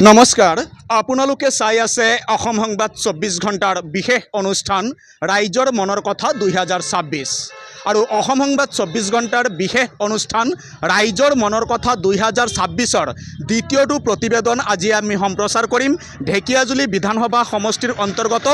নমস্কাৰ আপোনালোকে চাই আছে অসম সংবাদ 24 ঘণ্টাৰ বিশেষ অনুষ্ঠান ৰাইজৰ মনৰ কথা 2026 আৰু অসম সংবাদ 24 ঘণ্টাৰ বিশেষ অনুষ্ঠান ৰাইজৰ মনৰ কথা 2026ৰ দ্বিতীয়টো প্ৰতিবেদন আজি আমি সম্প্ৰচাৰ কৰিম ঢেকিয়াজুলি বিধানসভা সমষ্টিৰ অন্তৰ্গত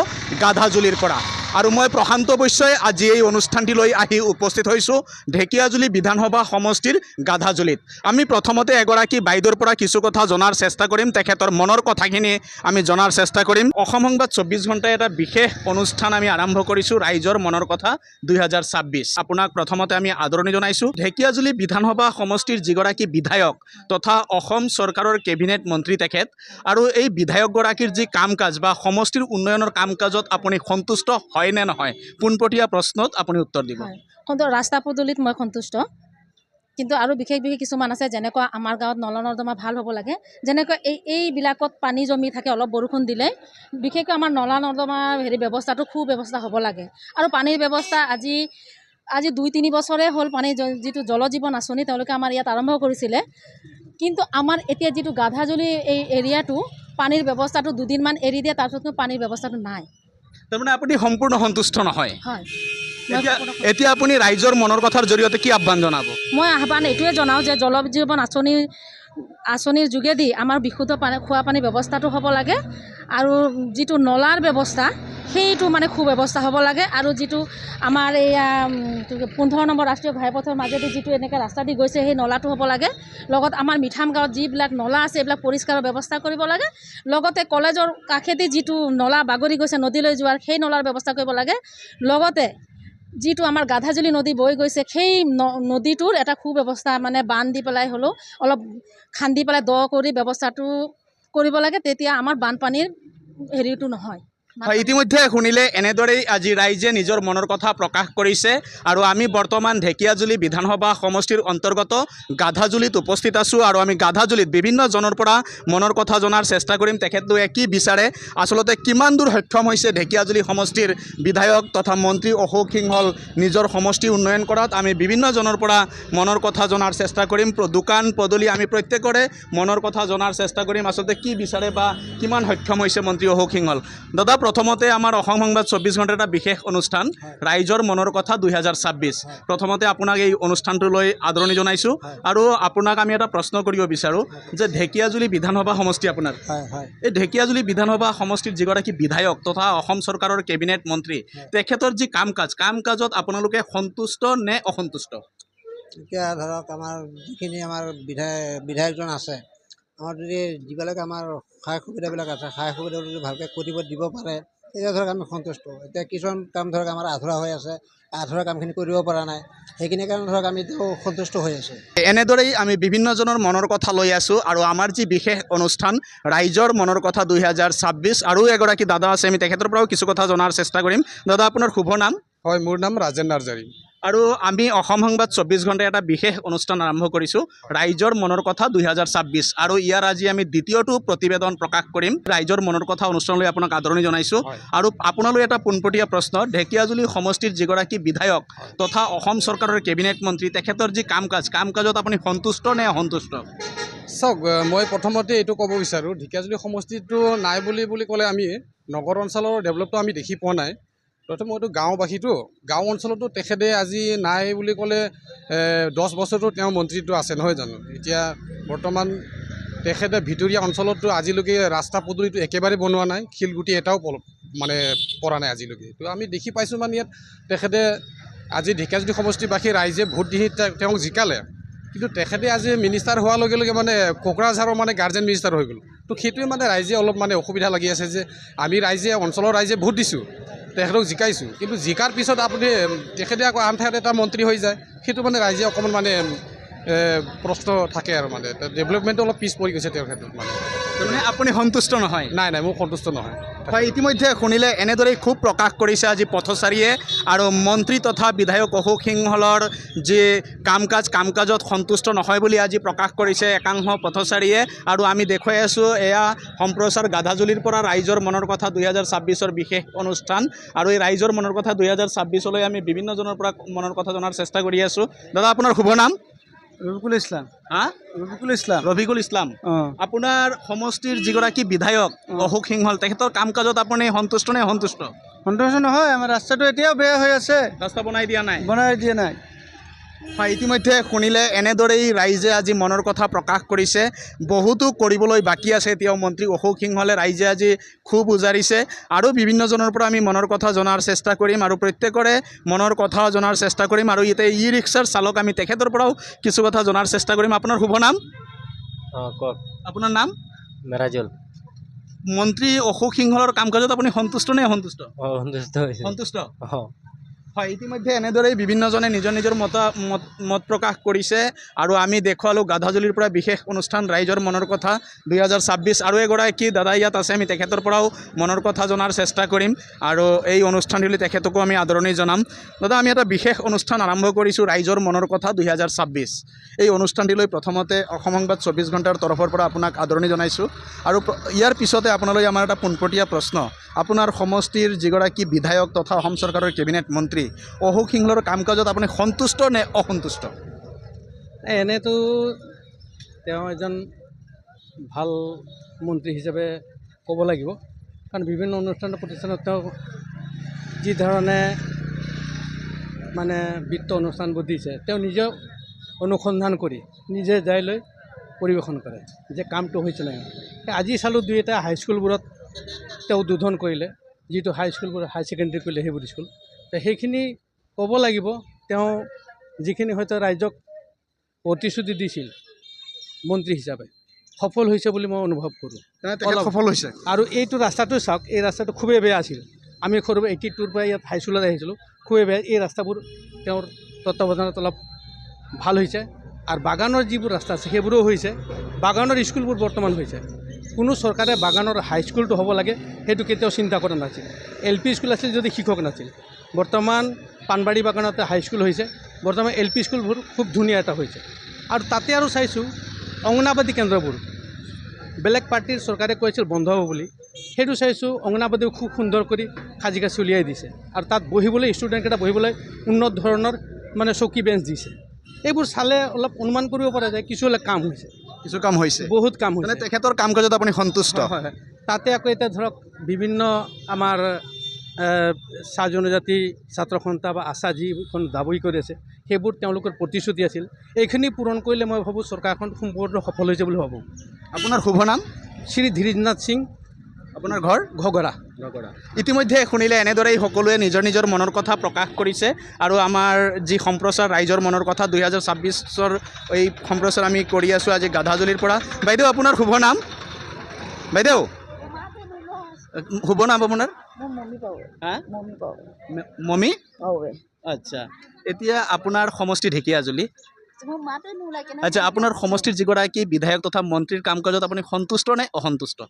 গাধাজুলিৰ পৰা আৰু মই প্ৰশান্ত বৈশ্যই আজি এই অনুষ্ঠানটিলৈ আহি উপস্থিত হৈছোঁ ঢেকিয়াজুলি বিধানসভা সমষ্টিৰ গাধাজুলিত। আমি প্ৰথমতে এগৰাকী বাইদেউৰ পৰা কিছু কথা জনাৰ চেষ্টা কৰিম, তেখেতৰ মনৰ কথাখিনি আমি জনাৰ চেষ্টা কৰিম। অসম সংবাদ 24 ঘণ্টাই এটা বিশেষ অনুষ্ঠান আমি আৰম্ভ কৰিছোঁ ৰাইজৰ মনৰ কথা 2026। আপোনাক প্ৰথমতে আমি আদৰণি জনাইছোঁ। ঢেকিয়াজুলি বিধানসভা সমষ্টিৰ যিগৰাকী বিধায়ক তথা অসম চৰকাৰৰ কেবিনেট মন্ত্ৰী তেখেত আৰু এই বিধায়কগৰাকীৰ যি কাম কাজ বা সমষ্টিৰ উন্নয়নৰ কাম কাজত আপুনি সন্তুষ্ট হয় নে নহয়, পোনপটীয়া প্ৰশ্নত আপুনি উত্তৰ দিব। ৰাস্তা পদূলিত মই সন্তুষ্ট, কিন্তু আৰু বিশেষ কিছুমান আছে, যেনেকুৱা আমাৰ গাঁৱত নলা নৰ্দমা ভাল হ'ব লাগে, যেনেকৈ এইবিলাকত পানী জমি থাকে, অলপ বৰষুণ দিলে বিশেষকৈ আমাৰ নলা নৰ্দমা ব্যৱস্থাটো সুব্যৱস্থা হ'ব লাগে। আৰু পানীৰ ব্যৱস্থা আজি 2-3 বছৰে হ'ল পানী যিটো জল জীৱন আঁচনি তেওঁলোকে আমাৰ ইয়াত আৰম্ভ কৰিছিলে, কিন্তু আমাৰ এতিয়া যিটো গাধাজুলি এই এৰিয়াটো পানীৰ ব্যৱস্থাটো 2 দিনমান এৰি দিয়ে, তাৰপিছত পানীৰ ব্যৱস্থাটো নাই। তাৰমানে আপুনি সম্পূৰ্ণ সন্তুষ্ট নহয়। হয়, এতিয়া আপুনি ৰাইজৰ মনৰ কথাৰ জৰিয়তে কি আহ্বান জনাব? মই আহ্বান এইটোৱে জনাওঁ যে জল জীৱন আঁচনিৰ যোগেদি আমাৰ বিশুদ্ধ খোৱা পানীৰ ব্যৱস্থাটো হ'ব লাগে, আৰু যিটো নলাৰ ব্যৱস্থা সেইটো সুব্যৱস্থা হ'ব লাগে, আৰু যিটো আমাৰ এয়া 15 নম্বৰ ৰাষ্ট্ৰীয় ঘাইপথৰ মাজেদি যিটো এনেকৈ ৰাস্তা দি গৈছে সেই নলাটো হ'ব লাগে। লগত আমাৰ মিঠাম গাঁৱত যিবিলাক নলা আছে এইবিলাক পৰিষ্কাৰৰ ব্যৱস্থা কৰিব লাগে। লগতে কলেজৰ কাষেদি যিটো নলা বাগৰি গৈছে নদীলৈ যোৱাৰ, সেই নলাৰ ব্যৱস্থা কৰিব লাগে। লগতে যিটো আমাৰ গাধাজুলি নদী বৈ গৈছে সেই নদীটোৰ এটা সুব্যৱস্থা বান্ধ দি পেলাই হ'লেও অলপ খান্দি পেলাই দ কৰি ব্যৱস্থাটো কৰিব লাগে, তেতিয়া আমাৰ বানপানীৰ হেৰিটো নহয়। ইতিমধ্যে শুনিলে এনেদৰেই আজি ৰাইজে নিজৰ মনৰ কথা প্ৰকাশ কৰিছে আৰু আমি বৰ্তমান ঢেকিয়াজুলি বিধানসভা সমষ্টিৰ অন্তৰ্গত গাধাজুলিত উপস্থিত আছোঁ আৰু আমি গাধাজুলিত বিভিন্ন জনৰ পৰা মনৰ কথা জনাৰ চেষ্টা কৰিম। তেখেতলোকে কি বিচাৰে, আচলতে কিমান দূৰ সক্ষম হৈছে ঢেকিয়াজুলি সমষ্টিৰ বিধায়ক তথা মন্ত্ৰী অশোক সিংহল নিজৰ সমষ্টি উন্নয়ন কৰাত, আমি বিভিন্ন জনৰ পৰা মনৰ কথা জনাৰ চেষ্টা কৰিম। দোকান পদূলি আমি প্ৰত্যেকৰে মনৰ কথা জনাৰ চেষ্টা কৰিম, আচলতে কি বিচাৰে বা কিমান সক্ষম হৈছে মন্ত্ৰী অশোক সিংহল। দাদা, প্ৰথমতে আমাৰ অসম সংবাদ 24 ঘণ্টাৰ এটা বিশেষ অনুষ্ঠান ৰাইজৰ মনৰ কথা 2026, প্ৰথমতে আপোনাক এই অনুষ্ঠানটোলৈ আদৰণি জনাইছোঁ আৰু আপোনাক আমি এটা প্ৰশ্ন কৰিব বিচাৰোঁ যে ঢেকিয়াজুলি বিধানসভা সমষ্টি আপোনাৰ, এই ঢেকিয়াজুলি বিধানসভা সমষ্টিৰ যিগৰাকী বিধায়ক তথা অসম চৰকাৰৰ কেবিনেট মন্ত্ৰী তেখেতৰ যি কাম কাজত আপোনালোকে সন্তুষ্ট নে অসন্তুষ্ট? এতিয়া ধৰক আমাৰ যিখিনি আমাৰ বিধায়কজন আছে, আমাৰ যদি যিবিলাক আমাৰ সহায় সুবিধাবিলাক আছে, সহায় সুবিধা যদি ভালকৈ কৰিব দিব পাৰে তেতিয়া ধৰক আমি সন্তুষ্ট। এতিয়া কিছুমান কাম ধৰক আমাৰ আধৰুৱা হৈ আছে, আধৰুৱা কামখিনি কৰিব পৰা নাই, সেইখিনি কাৰণে ধৰক আমি সন্তুষ্ট হৈ আছোঁ। এনেদৰেই আমি বিভিন্নজনৰ মনৰ কথা লৈ আছোঁ আৰু আমাৰ যি বিশেষ অনুষ্ঠান ৰাইজৰ মনৰ কথা 2026, আৰু এগৰাকী দাদা আছে, আমি তেখেতৰ পৰাও কিছু কথা জনাৰ চেষ্টা কৰিম। দাদা, আপোনাৰ শুভ নাম? হয়, মোৰ নাম ৰাজেন নাৰ্জাৰী। আৰু আমি অসম সংবাদ 24 ঘণ্টাই এটা বিশেষ অনুষ্ঠান আৰম্ভ কৰিছোঁ ৰাইজৰ মনৰ কথা 2026, আৰু ইয়াৰ আজি আমি দ্বিতীয়টো প্ৰতিবেদন প্ৰকাশ কৰিম ৰাইজৰ মনৰ কথা অনুষ্ঠানলৈ আপোনাক আদৰণি জনাইছোঁ। আৰু আপোনালৈ এটা পোনপটীয়া প্ৰশ্ন, ঢেকিয়াজুলি সমষ্টিৰ যিগৰাকী বিধায়ক তথা অসম চৰকাৰৰ কেবিনেট মন্ত্ৰী তেখেতৰ যি কাম কাজত আপুনি সন্তুষ্ট নে অসন্তুষ্ট? চাওক, মই প্ৰথমতে এইটো ক'ব বিচাৰোঁ, ঢেকিয়াজুলি সমষ্টিটো নাই বুলি ক'লে আমি নগৰ অঞ্চলৰ ডেভেলপটো আমি দেখি পোৱা নাই। প্ৰথমে মইতো গাঁওবাসীটো, গাঁও অঞ্চলতো তেখেতে আজি নাই বুলি ক'লে 10 বছৰতো তেওঁ মন্ত্ৰীটো আছে নহয় জানো। এতিয়া বৰ্তমান তেখেতে ভিতৰীয়া অঞ্চলতো আজিলৈকে ৰাস্তা পদূলিটো একেবাৰে বনোৱা নাই, শিলগুটি এটাও পৰা নাই আজিলৈকে। তো আমি দেখি পাইছোঁ ইয়াত তেখেতে আজি ঢেকিয়াজুলি সমষ্টিবাসী ৰাইজে ভোট দি তেওঁক জিকালে, কিন্তু তেখেতে আজি মিনিষ্টাৰ হোৱাৰ লগে লগে কোকৰাঝাৰৰ গাৰ্জেন মিনিষ্টাৰ হৈ গ'ল। তো সেইটোৱে ৰাইজে অলপ অসুবিধা লাগি আছে যে আমি অঞ্চলৰ ৰাইজে ভোট দিছোঁ, তেখেতক জিকাইছোঁ, কিন্তু জিকাৰ পিছত তেখেতে আকৌ আন ঠাইত এটা মন্ত্ৰী হৈ যায়, সেইটো ৰাইজে অকণমান প্ৰশ্ন থাকে আৰু ডেভেলপমেণ্টটো অলপ পিছ পৰি গৈছে তেওঁৰ ক্ষেত্ৰত। আপুনি সন্তুষ্ট নহয়? নাই, মোৰ সন্তুষ্ট নহয়। হয়, ইতিমধ্যে শুনিলে এনেদৰেই খুব প্ৰকাশ কৰিছে আজি পথচাৰীয়ে, আৰু মন্ত্ৰী তথা বিধায়ক অশোক সিংহলৰ যি কাম কাজত সন্তুষ্ট নহয় বুলি আজি প্ৰকাশ কৰিছে একাংশ পথচাৰীয়ে। আৰু আমি দেখুৱাই আছোঁ এয়া সম্প্ৰচাৰ গাধাজুলিৰ পৰা ৰাইজৰ মনৰ কথা 2026ৰ বিশেষ অনুষ্ঠান, আৰু এই ৰাইজৰ মনৰ কথা 2026লৈ আমি বিভিন্নজনৰ পৰা মনৰ কথা জনাৰ চেষ্টা কৰি আছোঁ। দাদা, আপোনাৰ শুভ নাম? ৰফিকুল ইসলাম হা ৰফিকুল ইসলাম ৰফিকুল ইছলাম অঁ আপোনাৰ সমষ্টিৰ যিগৰাকী বিধায়ক অশোক সিংহল তেখেতৰ কাম কাজত আপুনি সন্তুষ্ট নে অসন্তুষ্ট সন্তোষ নহয় আমাৰ ৰাস্তাটো এতিয়াও বেয়া হৈ আছে ৰাস্তা বনাই দিয়া নাই বনাই দিয়া নাই হয় ইতিমধ্যে শুনিলে এনেদৰেই ৰাইজে আজি মনৰ কথা প্ৰকাশ কৰিছে বহুতো কৰিবলৈ বাকী আছে এতিয়াও মন্ত্ৰী অশোক সিংহলে ৰাইজে আজি খুব উজাৰিছে আৰু বিভিন্নজনৰ পৰা আমি মনৰ কথা জনাৰ চেষ্টা কৰিম আৰু প্ৰত্যেকৰে মনৰ কথা জনাৰ চেষ্টা কৰিম আৰু ইয়াতে ই ৰিক্সাৰ চালক আমি তেখেতৰ পৰাও কিছু কথা জনাৰ চেষ্টা কৰিম আপোনাৰ শুভ নাম অঁ কওক আপোনাৰ নাম মেৰাজল মন্ত্ৰী অশোক সিংহলৰ কাম কাজত আপুনি সন্তুষ্ট নে অসন্তুষ্ট অঁ সন্তুষ্ট হৈছে সন্তুষ্ট অঁ হয় ইতিমধ্যে এনেদৰেই বিভিন্নজনে নিজৰ নিজৰ মত প্ৰকাশ কৰিছে আৰু আমি দেখুৱালোঁ গাধাজুলিৰ পৰা বিশেষ অনুষ্ঠান ৰাইজৰ মনৰ কথা 2026 আৰু এগৰাকী দাদা ইয়াত আছে আমি তেখেতৰ পৰাও মনৰ কথা জনাৰ চেষ্টা কৰিম আৰু এই অনুষ্ঠানটিলৈ তেখেতকো আমি আদৰণি জনাম দাদা আমি এটা বিশেষ অনুষ্ঠান আৰম্ভ কৰিছোঁ ৰাইজৰ মনৰ কথা 2026 এই অনুষ্ঠানটিলৈ প্ৰথমতে অসম সংবাদ 24 ঘণ্টাৰ তৰফৰ পৰা আপোনাক আদৰণি জনাইছোঁ আৰু ইয়াৰ পিছতে আপোনালৈ আমাৰ এটা পোনপটীয়া প্ৰশ্ন আপোনাৰ সমষ্টিৰ যিগৰাকী বিধায়ক তথা অসম চৰকাৰৰ কেবিনেট মন্ত্ৰী অশোক সিংহলৰ কাম কাজত আপুনি সন্তুষ্ট নে অসন্তুষ্ট এনেতো তেওঁ এজন ভাল মন্ত্ৰী হিচাপে ক'ব লাগিব কাৰণ বিভিন্ন অনুষ্ঠান প্ৰতিষ্ঠানত তেওঁ যি ধৰণে মানে বিত্ত অনুষ্ঠানবোৰ দিছে তেওঁ নিজে অনুসন্ধান কৰি নিজে যাই লৈ পৰিৱেশন কৰে যে কামটো হৈছে নাই আজি চালোঁ দুই এটা হাইস্কুলবোৰত তেওঁ উদ্বোধন কৰিলে যিটো হাইস্কুলবোৰ হাই ছেকেণ্ডেৰী কৰিলে সেইবোৰ স্কুল তো সেইখিনি ক'ব লাগিব তেওঁ যিখিনি হয়তো ৰাইজক প্ৰতিশ্ৰুতি দিছিল মন্ত্ৰী হিচাপে সফল হৈছে বুলি মই অনুভৱ কৰোঁ তেখেত সফল হৈছে আৰু এইটো ৰাস্তাটো চাওক এই ৰাস্তাটো খুবেই বেয়া আছিল আমি সৰু 82ৰ পৰা ইয়াত হাইস্কুলত আহিছিলোঁ খুবেই বেয়া এই ৰাস্তাবোৰ তেওঁৰ তত্ত্বাৱধানত অলপ ভাল হৈছে আৰু বাগানৰ যিবোৰ ৰাস্তা আছে সেইবোৰো হৈছে বাগানৰ স্কুলবোৰ বৰ্তমান হৈছে কোনো চৰকাৰে বাগানৰ হাইস্কুলটো হ'ব লাগে সেইটো কেতিয়াও চিন্তা কৰা নাছিল LP স্কুল আছিল যদি শিক্ষক নাছিল বৰ্তমান পাণবাৰী বাগানতে হাইস্কুল হৈছে বৰ্তমান LP স্কুলবোৰ খুব ধুনীয়া এটা হৈছে আৰু তাতে আৰু চাইছোঁ অংগনাবাদী কেন্দ্ৰবোৰ বেলেগ পাৰ্টিৰ চৰকাৰে কৈছিল বন্ধ হ'ব বুলি সেইটো চাইছোঁ অংগনাবাদীও খুব সুন্দৰ কৰি সাজি কাচি উলিয়াই দিছে আৰু তাত বহিবলৈ ষ্টুডেণ্টকেইটা বহিবলৈ উন্নত ধৰণৰ মানে চকী বেঞ্চ দিছে এইবোৰ চালে অলপ অনুমান কৰিব পৰা যায় কিছু কাম হৈছে কিছু কাম হৈছে বহুত কাম হৈছে মানে তেখেতৰ কাম কাজত আপুনি সন্তুষ্ট হয় হয় তাতে আকৌ এতিয়া ধৰক বিভিন্ন আমাৰ চাহ জনজাতি ছাত্ৰ সন্থা বা আশা যিখন দাবী কৰি আছে সেইবোৰ তেওঁলোকৰ প্ৰতিশ্ৰুতি আছিল এইখিনি পূৰণ কৰিলে মই ভাবোঁ চৰকাৰখন সম্পূৰ্ণ সফল হৈছে বুলি ভাবোঁ আপোনাৰ শুভ নাম শ্ৰী ধীৰেন্দ্ৰনাথ সিং আপোনাৰ ঘৰ ঘগৰা ইতিমধ্যে শুনিলে এনেদৰেই সকলোৱে নিজৰ নিজৰ মনৰ কথা প্ৰকাশ কৰিছে আৰু আমাৰ যি সম্প্ৰচাৰ ৰাইজৰ মনৰ কথা 2026ৰ এই সম্প্ৰচাৰ আমি কৰি আছোঁ আজি গাধাজুলিৰ পৰা বাইদেউ আপোনাৰ শুভ নাম বাইদেউ শুভ নাম আপোনাৰ হা মমি আচ্ছা এতিয়া আপোনাৰ সমষ্টি ঢেকীয়াজুলি আচ্ছা আপোনাৰ সমষ্টিৰ যিগৰাকী বিধায়ক তথা মন্ত্ৰীৰ কাম কাজত আপুনি সন্তুষ্ট নে অসন্তুষ্ট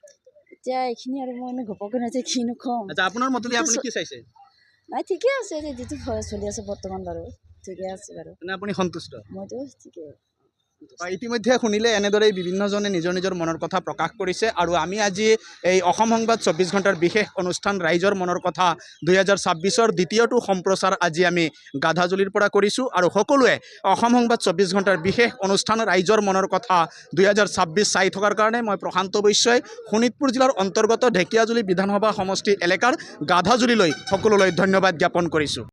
এতিয়া এইখিনি আৰু মই ঘপকৈ নাই যে কিনো কম আচ্ছা আপোনাৰ মতেদি আপুনি কি চাইছে নাই ঠিকে আছে যে যিটো চলি আছে বৰ্তমান বাৰু ঠিকে আছে বাৰু মানে আপুনি সন্তুষ্ট মইতো ঠিকে ইতিমধ্যে শুনিলে এনেদৰেই বিভিন্নজনে নিজৰ নিজৰ মনৰ কথা প্ৰকাশ কৰিছে আৰু আমি আজি এই অসম সংবাদ 24 ঘণ্টাৰ বিশেষ অনুষ্ঠান ৰাইজৰ মনৰ কথা 2026ৰ দ্বিতীয়টো সম্প্ৰচাৰ আজি আমি গাধাজুলিৰ পৰা কৰিছোঁ আৰু সকলোৱে অসম সংবাদ 24 ঘণ্টাৰ বিশেষ অনুষ্ঠান ৰাইজৰ মনৰ কথা 2026 চাই থকাৰ কাৰণে মই প্ৰশান্ত বৈশ্যই শোণিতপুৰ জিলাৰ অন্তৰ্গত ঢেকীয়াজুলি বিধানসভা সমষ্টি এলেকাৰ গাধাজুলিলৈ সকলোলৈ ধন্যবাদ জ্ঞাপন কৰিছোঁ।